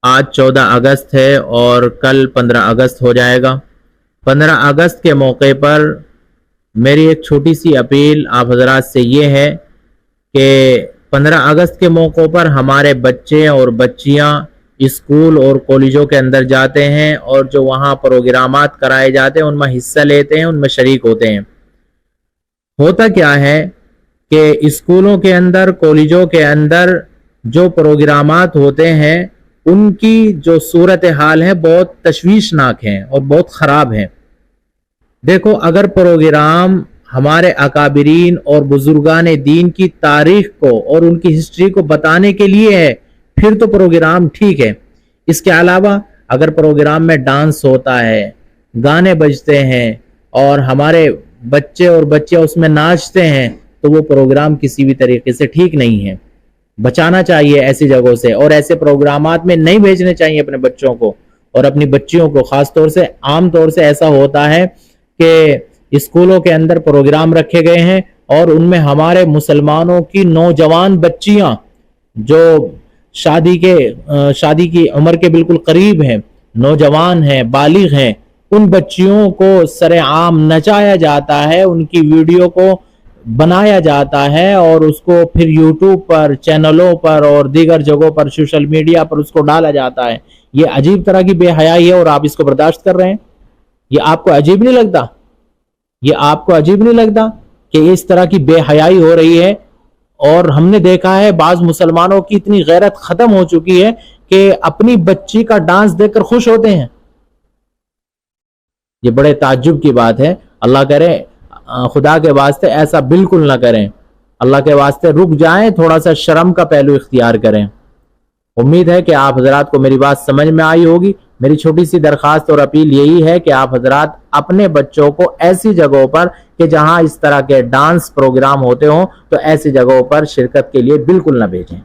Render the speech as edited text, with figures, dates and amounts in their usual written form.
آج 14 اگست ہے اور کل 15 اگست ہو جائے گا۔ 15 اگست کے موقع پر میری ایک چھوٹی سی اپیل آپ حضرات سے یہ ہے کہ 15 اگست کے موقع پر ہمارے بچے اور بچیاں اسکول اور کالجوں کے اندر جاتے ہیں اور جو وہاں پروگرامات کرائے جاتے ہیں ان میں حصہ لیتے ہیں، ان میں شریک ہوتے ہیں۔ ہوتا کیا ہے کہ اسکولوں کے اندر، کالجوں کے اندر جو پروگرامات ہوتے ہیں ان کی جو صورتحال ہے بہت تشویشناک ہیں اور بہت خراب ہیں۔ دیکھو، اگر پروگرام ہمارے اکابرین اور بزرگان دین کی تاریخ کو اور ان کی ہسٹری کو بتانے کے لیے ہے پھر تو پروگرام ٹھیک ہے۔ اس کے علاوہ اگر پروگرام میں ڈانس ہوتا ہے، گانے بجتے ہیں اور ہمارے بچے اور بچے اس میں ناچتے ہیں تو وہ پروگرام کسی بھی طریقے سے ٹھیک نہیں ہے۔ بچانا چاہیے ایسی جگہوں سے، اور ایسے پروگرامات میں نہیں بھیجنے چاہیے اپنے بچوں کو اور اپنی بچیوں کو۔ خاص طور سے عام طور سے ایسا ہوتا ہے کہ اسکولوں کے اندر پروگرام رکھے گئے ہیں اور ان میں ہمارے مسلمانوں کی نوجوان بچیاں جو شادی کی عمر کے بالکل قریب ہیں، نوجوان ہیں، بالغ ہیں، ان بچیوں کو سر عام نچایا جاتا ہے، ان کی ویڈیو کو بنایا جاتا ہے اور اس کو پھر یوٹیوب پر، چینلوں پر اور دیگر جگہوں پر، سوشل میڈیا پر اس کو ڈالا جاتا ہے۔ یہ عجیب طرح کی بے حیائی ہے اور آپ اس کو برداشت کر رہے ہیں۔ یہ آپ کو عجیب نہیں لگتا؟ یہ آپ کو عجیب نہیں لگتا کہ اس طرح کی بے حیائی ہو رہی ہے؟ اور ہم نے دیکھا ہے بعض مسلمانوں کی اتنی غیرت ختم ہو چکی ہے کہ اپنی بچی کا ڈانس دیکھ کر خوش ہوتے ہیں۔ یہ بڑے تعجب کی بات ہے۔ اللہ کرے خدا کے واسطے ایسا بالکل نہ کریں۔ اللہ کے واسطے رک جائیں، تھوڑا سا شرم کا پہلو اختیار کریں۔ امید ہے کہ آپ حضرات کو میری بات سمجھ میں آئی ہوگی۔ میری چھوٹی سی درخواست اور اپیل یہی ہے کہ آپ حضرات اپنے بچوں کو ایسی جگہوں پر کہ جہاں اس طرح کے ڈانس پروگرام ہوتے ہوں تو ایسی جگہوں پر شرکت کے لیے بالکل نہ بھیجیں۔